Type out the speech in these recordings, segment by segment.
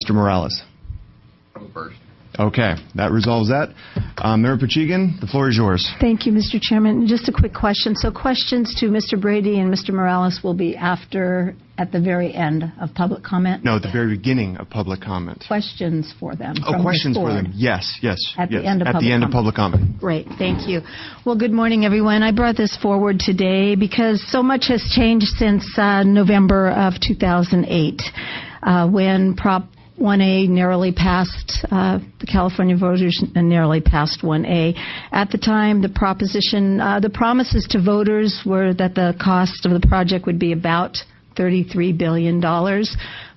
Mr. Morales? I'll go first. Okay, that resolves that. Mayor Pachegan, the floor is yours. Thank you, Mr. Chairman. Just a quick question. So questions to Mr. Brady and Mr. Morales will be at the very end of public comment? No, at the very beginning of public comment. Questions for them. Oh, questions for them. Yes. At yes. the end of At the end of public comment. Great, thank you. Well, good morning, everyone. I brought this forward today because so much has changed since November of 2008, when Prop 1A narrowly passed, the California voters narrowly passed 1A. At the time, the promises to voters were that the cost of the project would be about $33 billion.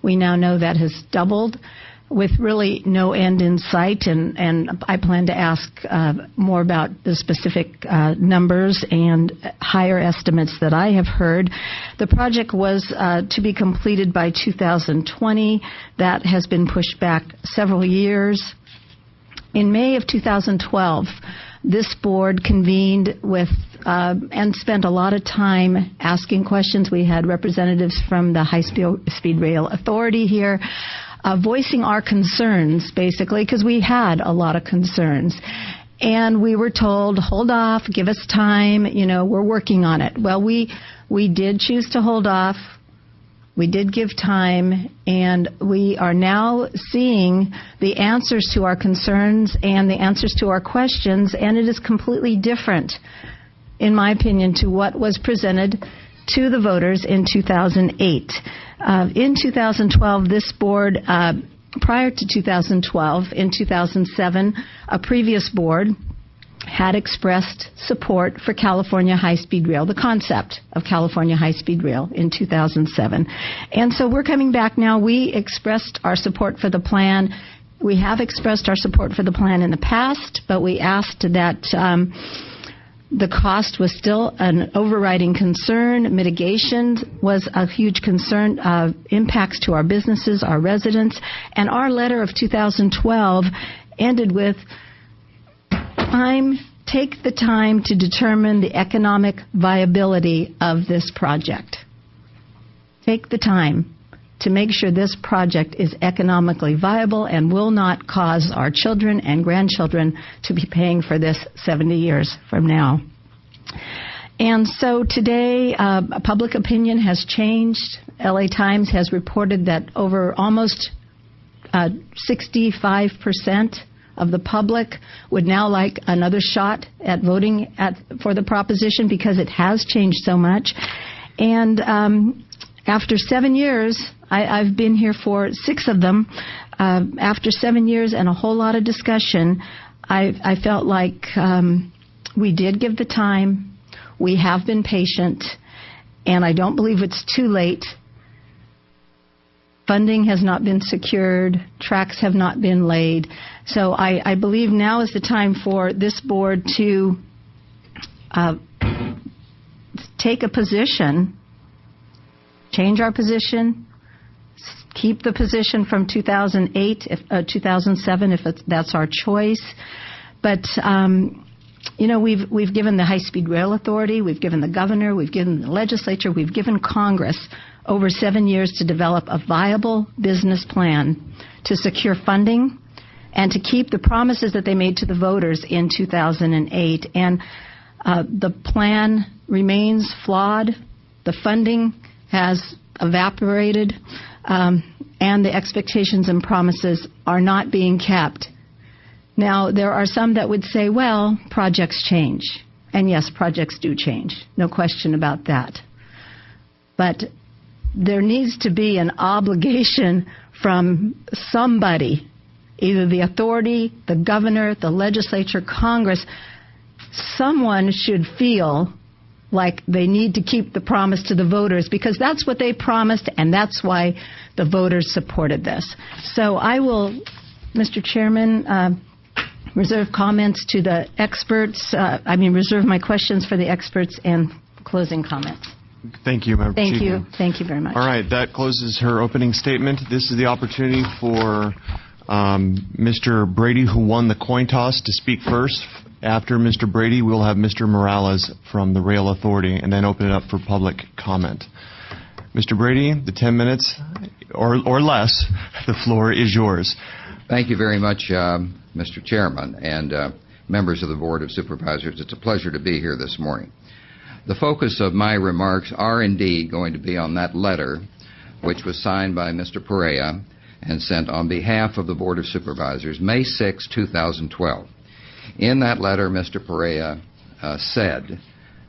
We now know that has doubled with really no end in sight, and I plan to ask more about the specific numbers and higher estimates that I have heard. The project was to be completed by 2020. That has been pushed back several years. In May of 2012, this board convened with and spent a lot of time asking questions. We had representatives from the High-Speed Rail Authority here, voicing our concerns, basically, because we had a lot of concerns. And we were told, hold off, give us time, we're working on it. Well, we did choose to hold off. We did give time, and we are now seeing the answers to our concerns and the answers to our questions, and it is completely different, in my opinion, to what was presented to the voters in 2008. In 2012, this board, prior to 2012, in 2007, a previous board had expressed support for California High-Speed Rail, the concept of California High-Speed Rail in 2007. And so we're coming back now. We expressed our support for the plan. We have expressed our support for the plan in the past, but we asked that the cost was still an overriding concern. Mitigation was a huge concern, impacts to our businesses, our residents. And our letter of 2012 ended with, take the time to determine the economic viability of this project. Take the time to make sure this project is economically viable and will not cause our children and grandchildren to be paying for this 70 years from now. And so today, public opinion has changed. LA Times has reported that over almost 65% of the public would now like another shot at voting for the proposition because it has changed so much. And after 7 years, I've been here for 6 of them. After 7 years and a whole lot of discussion, I felt like we did give the time. We have been patient, and I don't believe it's too late. Funding has not been secured. Tracks have not been laid. So I believe now is the time for this board to take a position, change our position, keep the position from 2008, 2007, if that's our choice. But we've given the High-Speed Rail Authority, we've given the governor, we've given the legislature, we've given Congress over 7 years to develop a viable business plan to secure funding and to keep the promises that they made to the voters in 2008. And the plan remains flawed. The funding has evaporated, and the expectations and promises are not being kept. Now, there are some that would say, well, projects change. And yes, projects do change. No question about that. But there needs to be an obligation from somebody, either the authority, the governor, the legislature, Congress. Someone should feel like they need to keep the promise to the voters because that's what they promised and that's why the voters supported this. So I will, Mr. Chairman, reserve comments to the experts. Reserve my questions for the experts and closing comments. Thank you, Member Thank Pacheco. you. Thank you very much. All right, that closes her opening statement. This is the opportunity for Mr. Brady, who won the coin toss, to speak first. After Mr. Brady, we'll have Mr. Morales from the Rail Authority, and then open it up for public comment. Mr. Brady, the 10 minutes or less, the floor is yours. Thank you very much, Mr. Chairman and members of the Board of Supervisors. It's a pleasure to be here this morning. The focus of my remarks are indeed going to be on that letter which was signed by Mr. Perea and sent on behalf of the Board of Supervisors May 6, 2012. In that letter, Mr. Perea said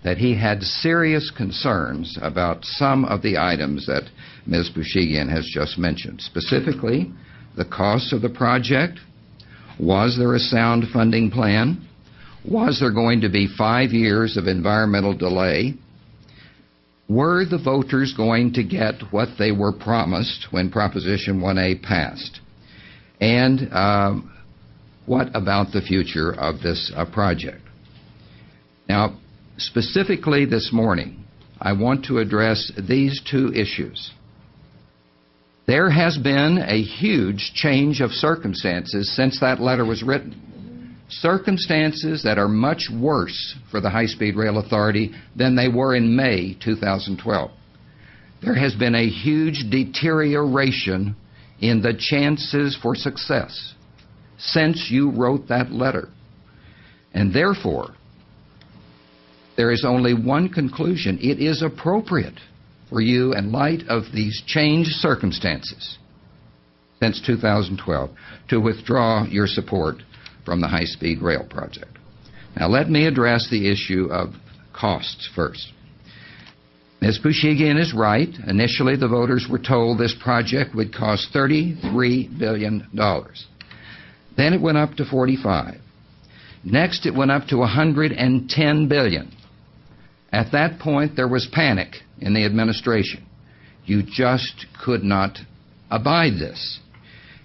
that he had serious concerns about some of the items that Ms. Bushigian has just mentioned, specifically the cost of the project. Was there a sound funding plan? Was there going to be 5 years of environmental delay? Were the voters going to get what they were promised when Proposition 1A passed? And what about the future of this project? Now, specifically this morning, I want to address these two issues. There has been a huge change of circumstances since that letter was written. Circumstances that are much worse for the High-Speed Rail Authority than they were in May 2012. There has been a huge deterioration in the chances for success since you wrote that letter. And therefore, there is only one conclusion. It is appropriate for you, in light of these changed circumstances since 2012, to withdraw your support from the high-speed rail project. Now, let me address the issue of costs first. Ms. Bushigian is right. Initially, the voters were told this project would cost $33 billion. Then it went up to 45. Next, it went up to $110 billion. At that point, there was panic in the administration. You just could not abide this.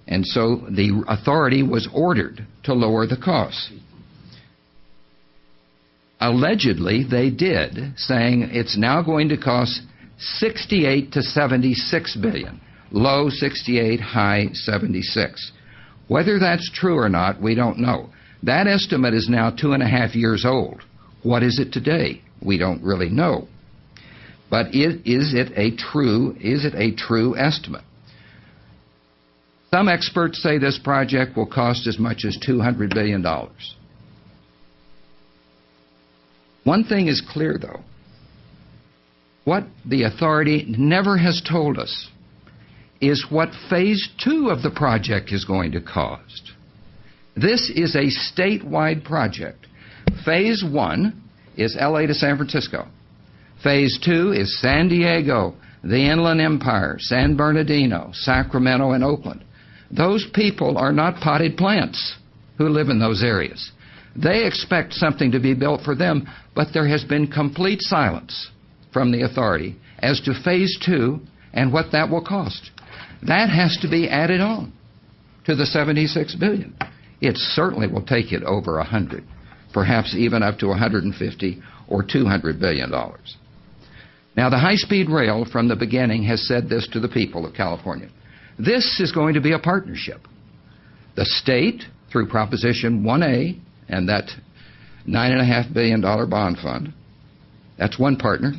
And so the authority was ordered to lower the costs. Allegedly, they did, saying it's now going to cost 68 to 76 billion. Low 68, high 76. Whether that's true or not, we don't know. That estimate is now 2.5 years old. What is it today? We don't really know. But is it a true estimate? Some experts say this project will cost as much as $200 billion. One thing is clear, though. What the authority never has told us is what Phase 2 of the project is going to cost. This is a statewide project. Phase 1 is LA to San Francisco. Phase 2 is San Diego, the Inland Empire, San Bernardino, Sacramento, and Oakland. Those people are not potted plants who live in those areas. They expect something to be built for them, but there has been complete silence from the authority as to Phase 2 and what that will cost. That has to be added on to the $76 billion. It certainly will take it over 100, perhaps even up to 150 or $200 billion. Now, the high-speed rail from the beginning has said this to the people of California. This is going to be a partnership. The state, through Proposition 1A and that $9.5 billion bond fund, that's one partner.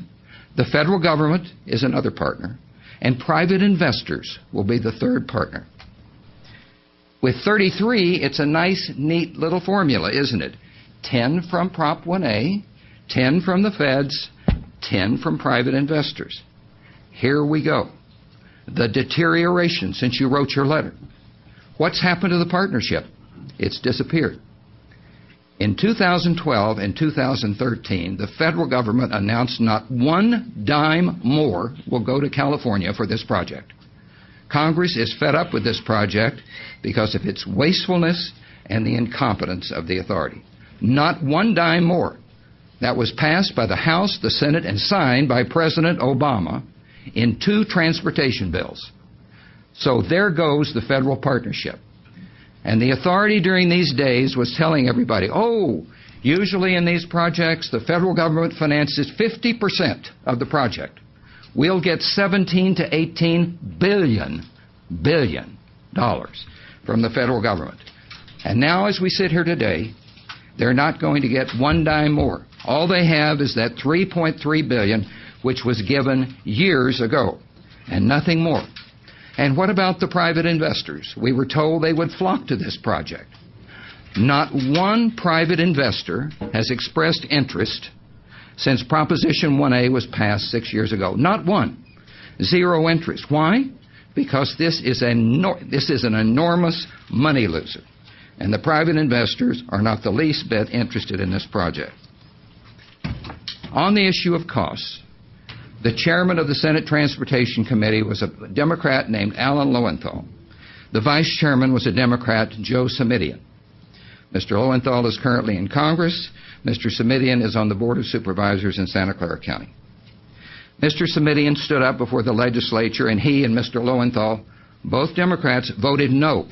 The federal government is another partner. And private investors will be the third partner. With 33, it's a nice, neat little formula, isn't it? 10 from Prop 1A, 10 from the feds, 10 from private investors. Here we go. The deterioration since you wrote your letter. What's happened to the partnership? It's disappeared. In 2012 and 2013, the federal government announced not one dime more will go to California for this project. Congress is fed up with this project because of its wastefulness and the incompetence of the authority. Not one dime more. That was passed by the House, the Senate, and signed by President Obama in 2 transportation bills. So there goes the federal partnership. And the authority during these days was telling everybody, oh, usually in these projects, the federal government finances 50% of the project. We'll get 17 to 18 billion dollars from the federal government. And now, as we sit here today, they're not going to get one dime more. All they have is that $3.3 billion, which was given years ago. and nothing more. And what about the private investors? We were told they would flock to this project. Not one private investor has expressed interest since Proposition 1A was passed 6 years ago. Not one. Zero interest. Why? Because this is an enormous money loser. And the private investors are not the least bit interested in this project. On the issue of costs, the chairman of the Senate Transportation Committee was a Democrat named Alan Lowenthal. The vice chairman was a Democrat, Joe Simidian. Mr. Lowenthal is currently in Congress. Mr. Simidian is on the Board of Supervisors in Santa Clara County. Mr. Simidian stood up before the legislature, and he and Mr. Lowenthal, both Democrats, voted no.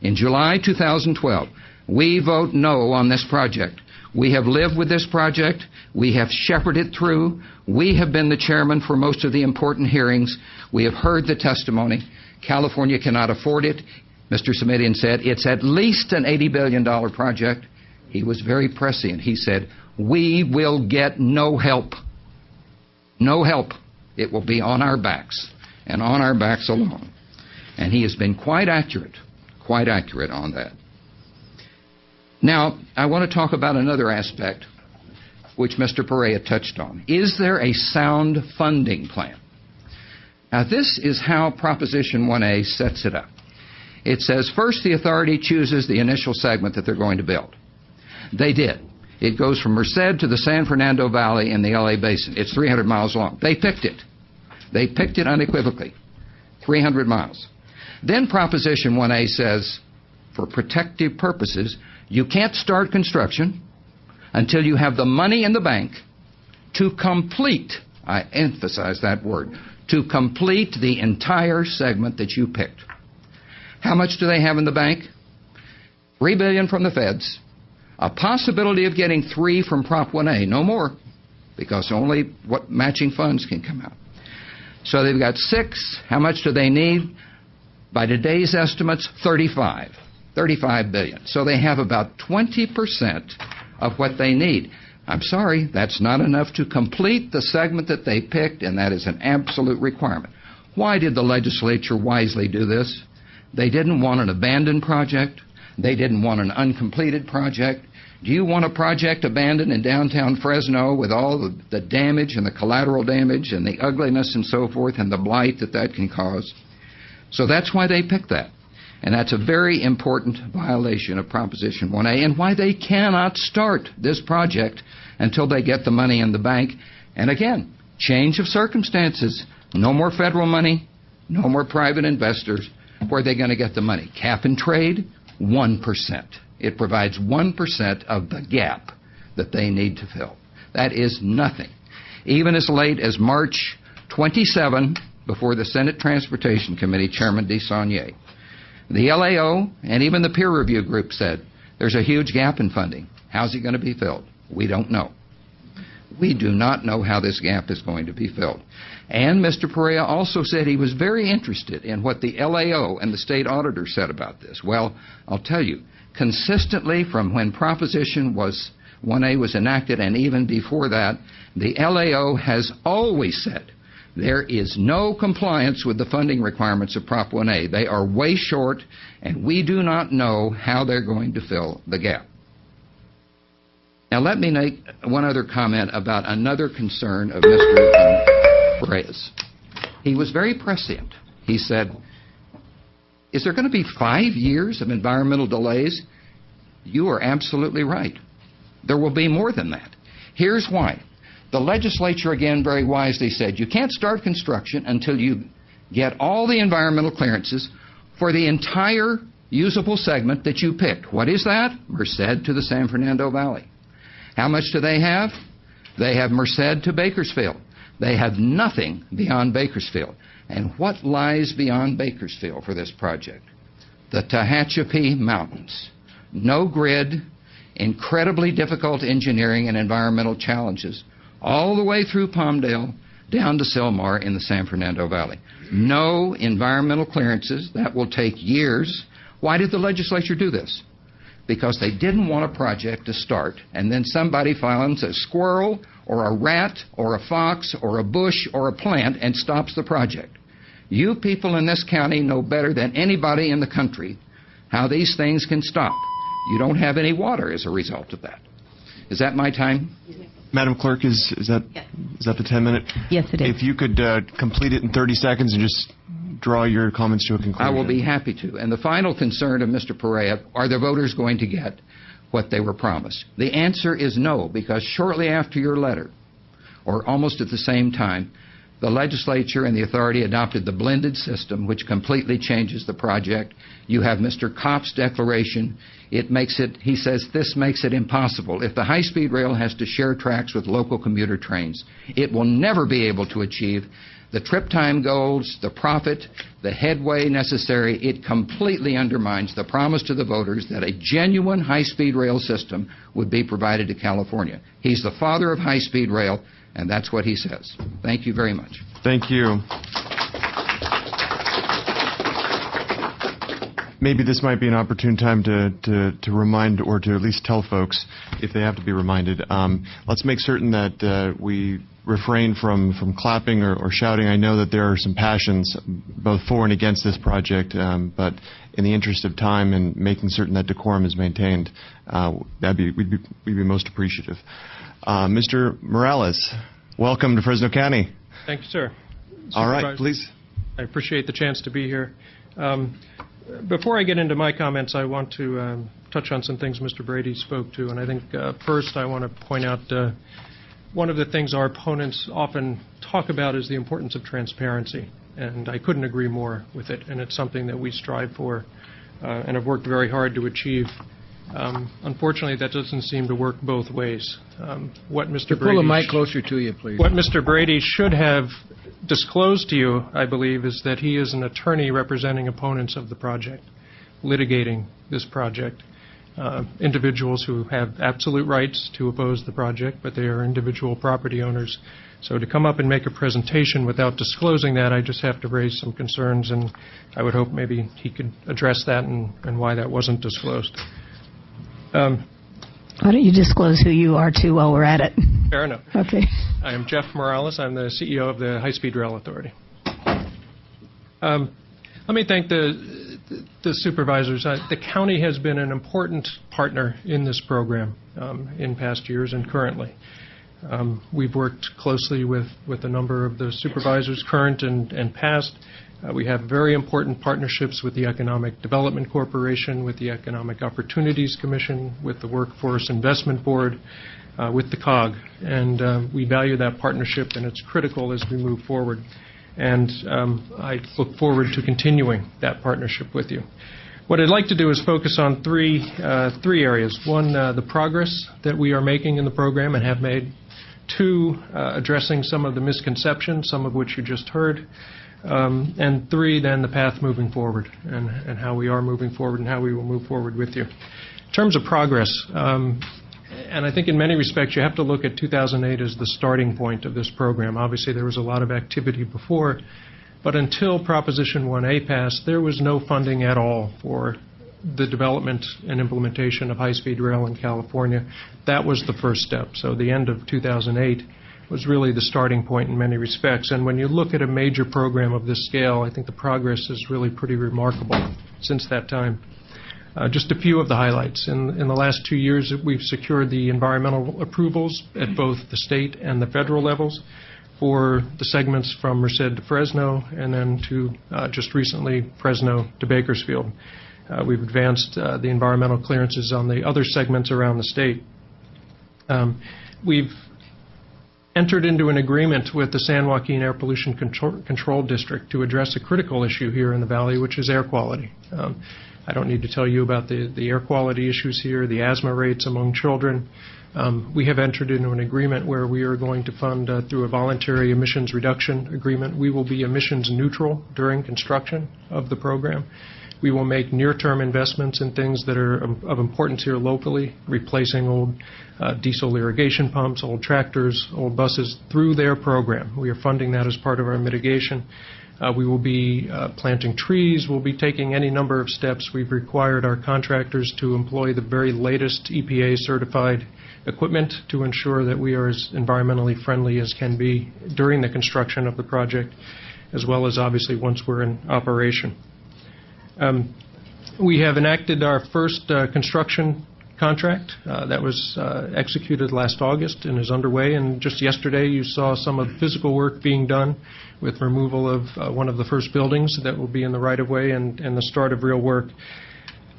In July 2012, we vote no on this project. We have lived with this project. We have shepherded it through. We have been the chairman for most of the important hearings. We have heard the testimony. California cannot afford it. Mr. Simidian said it's at least an $80 billion project. He was very prescient. He said, we will get no help. No help. It will be on our backs, and on our backs alone. And he has been quite accurate on that. Now, I want to talk about another aspect which Mr. Perea touched on. Is there a sound funding plan? Now, this is how Proposition 1A sets it up. It says, first, the authority chooses the initial segment that they're going to build. They did. It goes from Merced to the San Fernando Valley in the LA Basin. It's 300 miles long. They picked it. They picked it unequivocally. 300 miles. Then Proposition 1A says, for protective purposes, you can't start construction until you have the money in the bank to complete, I emphasize that word, to complete the entire segment that you picked. How much do they have in the bank? $3 billion from the feds, a possibility of getting $3 billion from Prop 1A, no more, because only what matching funds can come out. So they've got $6 billion. How much do they need? By today's estimates, $35 billion. So they have about 20% of what they need. I'm sorry, that's not enough to complete the segment that they picked, and that is an absolute requirement. Why did the legislature wisely do this? They didn't want an abandoned project. They didn't want an uncompleted project. Do you want a project abandoned in downtown Fresno with all the damage and the collateral damage and the ugliness and so forth and the blight that that can cause? So that's why they picked that. And that's a very important violation of Proposition 1A, and why they cannot start this project until they get the money in the bank. And again, change of circumstances. No more federal money, no more private investors. Where are they going to get the money? Cap and trade, 1%. It provides 1% of the gap that they need to fill. That is nothing. Even as late as March 27, before the Senate Transportation Committee, Chairman DeSaulnier, the LAO and even the peer review group said there's a huge gap in funding. How's it going to be filled? We don't know. We do not know how this gap is going to be filled. And Mr. Perea also said he was very interested in what the LAO and the state auditor said about this. Well, I'll tell you, consistently from when Proposition 1A was enacted and even before that, the LAO has always said there is no compliance with the funding requirements of Prop 1A. They are way short, and we do not know how they're going to fill the gap. Now, let me make one other comment about another concern of Mr. Perea's. He was very prescient. He said, is there going to be 5 years of environmental delays? You are absolutely right. There will be more than that. Here's why. The legislature, again, very wisely said, you can't start construction until you get all the environmental clearances for the entire usable segment that you picked. What is that? Merced to the San Fernando Valley. How much do they have? They have Merced to Bakersfield. They have nothing beyond Bakersfield. And what lies beyond Bakersfield for this project? The Tehachapi Mountains. No grid, incredibly difficult engineering and environmental challenges, all the way through Palmdale, down to Silmar in the San Fernando Valley. No environmental clearances. That will take years. Why did the legislature do this? Because they didn't want a project to start and then somebody finds a squirrel or a rat or a fox or a bush or a plant and stops the project. You people in this county know better than anybody in the country how these things can stop. You don't have any water as a result of that. Is that my time? Madam Clerk, is that the 10-minute? Yes, it is. If you could complete it in 30 seconds and just draw your comments to a conclusion. I will be happy to. And the final concern of Mr. Perea, are the voters going to get what they were promised? The answer is no, because shortly after your letter, or almost at the same time, the legislature and the authority adopted the blended system, which completely changes the project. You have Mr. Kopp's declaration. It makes it, he says, this makes it impossible. If the high-speed rail has to share tracks with local commuter trains, it will never be able to achieve the trip time goals, the profit, the headway necessary. It completely undermines the promise to the voters that a genuine high-speed rail system would be provided to California. He's the father of high-speed rail, and that's what he says. Thank you very much. Thank you. Maybe this might be an opportune time to remind, or to at least tell folks, if they have to be reminded. Let's make certain that we refrain from clapping or shouting. I know that there are some passions both for and against this project, but in the interest of time and making certain that decorum is maintained, we'd be most appreciative. Mr. Morales, welcome to Fresno County. Thank you, sir. All right, please. I appreciate the chance to be here. Before I get into my comments, I want to touch on some things Mr. Brady spoke to, and I think first I want to point out one of the things our opponents often talk about is the importance of transparency, and I couldn't agree more with it, and it's something that we strive for and have worked very hard to achieve. Unfortunately, that doesn't seem to work both ways. What Mr. Pull the mic closer to you, please. What Mr. Brady should have disclosed to you, I believe, is that he is an attorney representing opponents of the project, litigating this project. Individuals who have absolute rights to oppose the project, but they are individual property owners. So to come up and make a presentation without disclosing that, I just have to raise some concerns, and I would hope maybe he could address that and why that wasn't disclosed. Why don't you disclose who you are, too, while we're at it? Fair enough. Okay. I am Jeff Morales. I'm the CEO of the High-Speed Rail Authority. Let me thank the supervisors. The county has been an important partner in this program in past years and currently. We've worked closely with a number of the supervisors, current and past. We have very important partnerships with the Economic Development Corporation, with the Economic Opportunities Commission, with the Workforce Investment Board, with the COG. And we value that partnership, and it's critical as we move forward. And I look forward to continuing that partnership with you. What I'd like to do is focus on three areas. One, the progress that we are making in the program and have made. Two, addressing some of the misconceptions, some of which you just heard. And three, then the path moving forward and how we are moving forward and how we will move forward with you. In terms of progress, and I think in many respects you have to look at 2008 as the starting point of this program. Obviously there was a lot of activity before, but until Proposition 1A passed, there was no funding at all for the development and implementation of high-speed rail in California. That was the first step. So the end of 2008 was really the starting point in many respects. And when you look at a major program of this scale, I think the progress is really pretty remarkable since that time. Just a few of the highlights. In the last 2 years, we've secured the environmental approvals at both the state and the federal levels for the segments from Merced to Fresno, and then to just recently Fresno to Bakersfield. We've advanced the environmental clearances on the other segments around the state. We've entered into an agreement with the San Joaquin Air Pollution Control District to address a critical issue here in the valley, which is air quality. I don't need to tell you about the air quality issues here, the asthma rates among children. We have entered into an agreement where we are going to fund through a voluntary emissions reduction agreement. We will be emissions neutral during construction of the program. We will make near-term investments in things that are of importance here locally, replacing old diesel irrigation pumps, old tractors, old buses through their program. We are funding that as part of our mitigation. We will be planting trees. We'll be taking any number of steps. We've required our contractors to employ the very latest EPA-certified equipment to ensure that we are as environmentally friendly as can be during the construction of the project. as well as obviously once we're in operation. We have enacted our first construction contract that was executed last August and is underway, and just yesterday you saw some of the physical work being done with removal of one of the first buildings that will be in the right-of-way and the start of real work.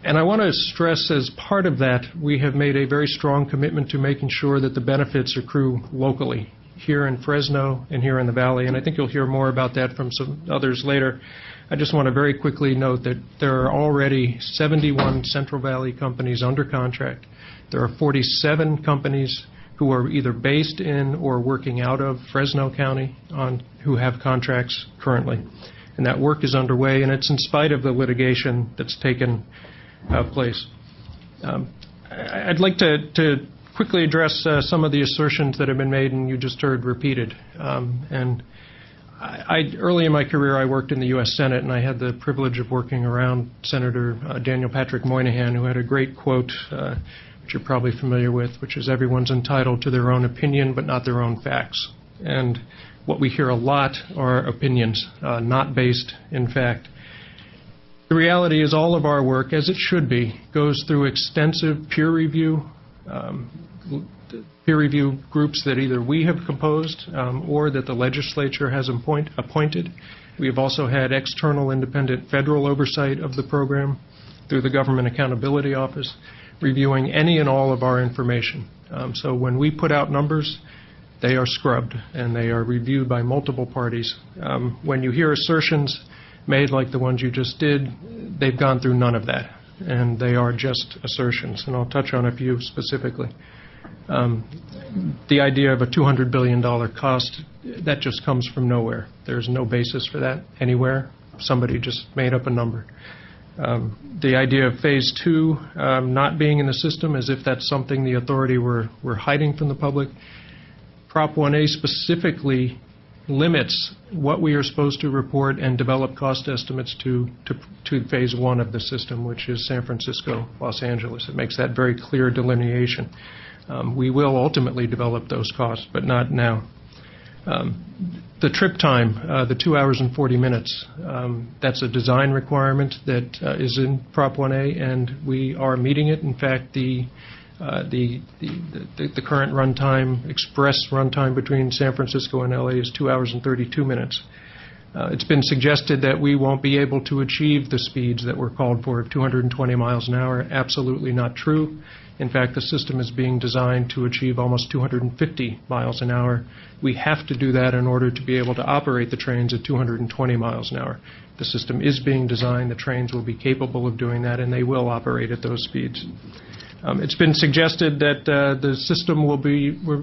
And I want to stress, as part of that, we have made a very strong commitment to making sure that the benefits accrue locally here in Fresno and here in the Valley, and I think you'll hear more about that from some others later. I just want to very quickly note that there are already 71 Central Valley companies under contract. There are 47 companies who are either based in or working out of Fresno County who have contracts currently. And that work is underway, and it's in spite of the litigation that's taken place. I'd like to quickly address some of the assertions that have been made and you just heard repeated. Early in my career, I worked in the U.S. Senate, and I had the privilege of working around Senator Daniel Patrick Moynihan, who had a great quote, which you're probably familiar with, which is, "Everyone's entitled to their own opinion, but not their own facts." And what we hear a lot are opinions, not based in fact. The reality is all of our work, as it should be, goes through extensive peer review groups that either we have composed or that the legislature has appointed. We have also had external independent federal oversight of the program through the Government Accountability Office, reviewing any and all of our information. So when we put out numbers, they are scrubbed and they are reviewed by multiple parties. When you hear assertions made like the ones you just did, they've gone through none of that, and they are just assertions, and I'll touch on a few specifically. The idea of a $200 billion cost, that just comes from nowhere. There's no basis for that anywhere. Somebody just made up a number. The idea of Phase 2 not being in the system, as if that's something the authority were hiding from the public. Prop 1A specifically limits what we are supposed to report and develop cost estimates to Phase 1 of the system, which is San Francisco, Los Angeles. It makes that very clear delineation. We will ultimately develop those costs, but not now. The trip time, the 2 hours and 40 minutes, that's a design requirement that is in Prop 1A, and we are meeting it. In fact, the current runtime, express runtime between San Francisco and LA is 2 hours and 32 minutes. It's been suggested that we won't be able to achieve the speeds that were called for of 220 miles an hour. Absolutely not true. In fact, the system is being designed to achieve almost 250 miles an hour. We have to do that in order to be able to operate the trains at 220 miles an hour. The system is being designed, the trains will be capable of doing that, and they will operate at those speeds. It's been suggested that the system will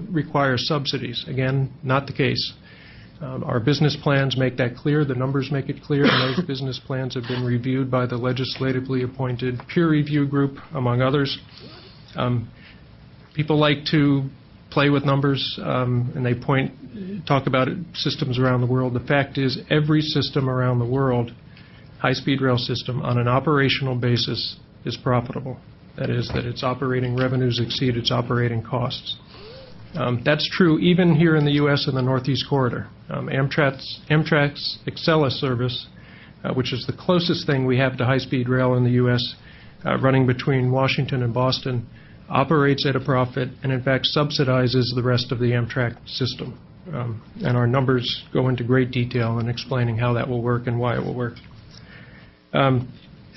require subsidies. Again, not the case. Our business plans make that clear, the numbers make it clear, and those business plans have been reviewed by the legislatively appointed peer review group, among others. People like to play with numbers, and they talk about systems around the world. The fact is, every system around the world, high-speed rail system, on an operational basis is profitable. That is, that its operating revenues exceed its operating costs. That's true even here in the U.S. in the Northeast Corridor. Amtrak's Acela service, which is the closest thing we have to high-speed rail in the U.S., running between Washington and Boston, operates at a profit and, in fact, subsidizes the rest of the Amtrak system. And our numbers go into great detail in explaining how that will work and why it will work.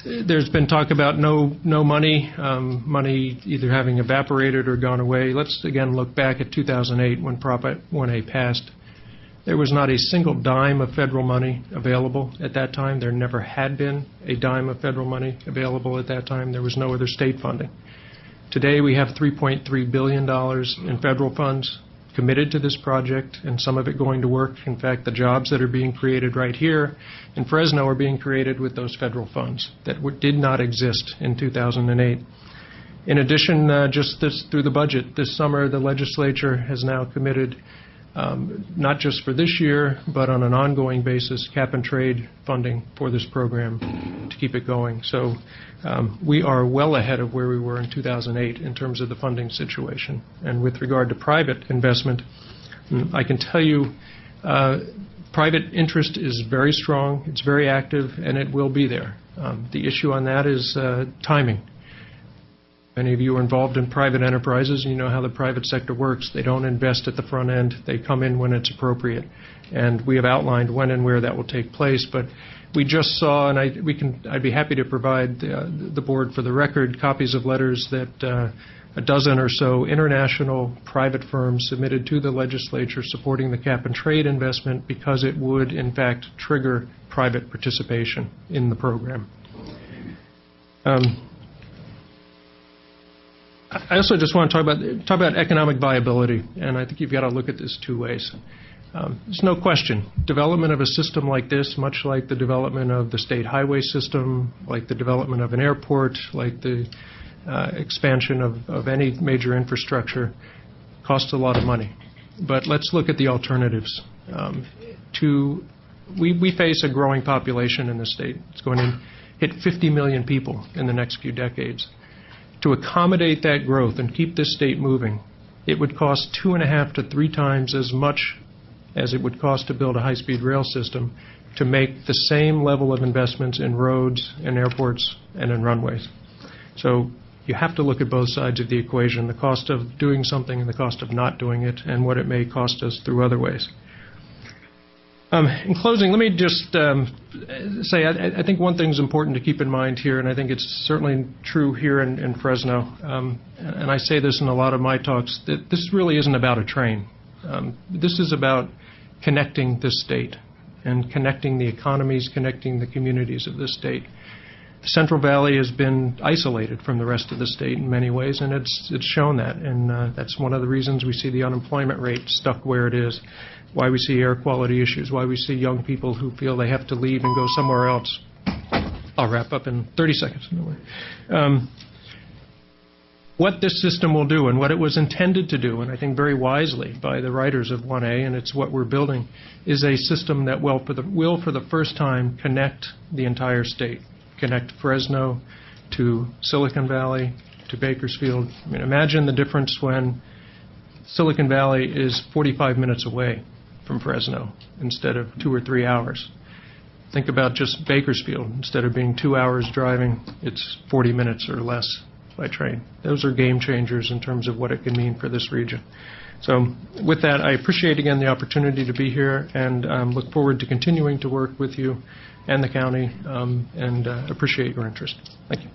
There's been talk about no money, money either having evaporated or gone away. Let's again look back at 2008 when Prop 1A passed. There was not a single dime of federal money available at that time. There never had been a dime of federal money available at that time. There was no other state funding. Today we have $3.3 billion in federal funds committed to this project, and some of it going to work. In fact, the jobs that are being created right here in Fresno are being created with those federal funds that did not exist in 2008. In addition, through the budget this summer, the legislature has now committed, not just for this year, but on an ongoing basis, cap-and-trade funding for this program to keep it going. So we are well ahead of where we were in 2008 in terms of the funding situation. And with regard to private investment, I can tell you Private interest is very strong, it's very active, and it will be there. The issue on that is timing. Many of you are involved in private enterprises, and you know how the private sector works. They don't invest at the front end. They come in when it's appropriate. And we have outlined when and where that will take place. But we just saw, and I'd be happy to provide the board for the record copies of letters that a dozen or so international private firms submitted to the legislature supporting the cap-and-trade investment because it would, in fact, trigger private participation in the program. I also just want to talk about economic viability, and I think you've got to look at this two ways. There's no question, development of a system like this, much like the development of the state highway system, like the development of an airport, like the expansion of any major infrastructure, costs a lot of money. But let's look at the alternatives. We face a growing population in the state. It's going to hit 50 million people in the next few decades. To accommodate that growth and keep this state moving, it would cost 2.5 to 3 times as much as it would cost to build a high-speed rail system to make the same level of investments in roads and airports and in runways. So you have to look at both sides of the equation, the cost of doing something and the cost of not doing it, and what it may cost us through other ways. In closing, let me just say I think one thing is important to keep in mind here, and I think it's certainly true here in Fresno, and I say this in a lot of my talks, that this really isn't about a train. This is about connecting this state and connecting the economies, connecting the communities of this state. The Central Valley has been isolated from the rest of the state in many ways, and it's shown that, and that's one of the reasons we see the unemployment rate stuck where it is, why we see air quality issues, why we see young people who feel they have to leave and go somewhere else. I'll wrap up in 30 seconds. What this system will do and what it was intended to do, and I think very wisely by the writers of 1A, and it's what we're building, is a system that will for the first time connect the entire state. Connect Fresno to Silicon Valley, to Bakersfield. I mean, imagine the difference when Silicon Valley is 45 minutes away from Fresno instead of 2 or 3 hours. Think about just Bakersfield. Instead of being 2 hours driving, it's 40 minutes or less by train. Those are game changers in terms of what it can mean for this region. So with that, I appreciate again the opportunity to be here and look forward to continuing to work with you and the county and appreciate your interest. Thank you.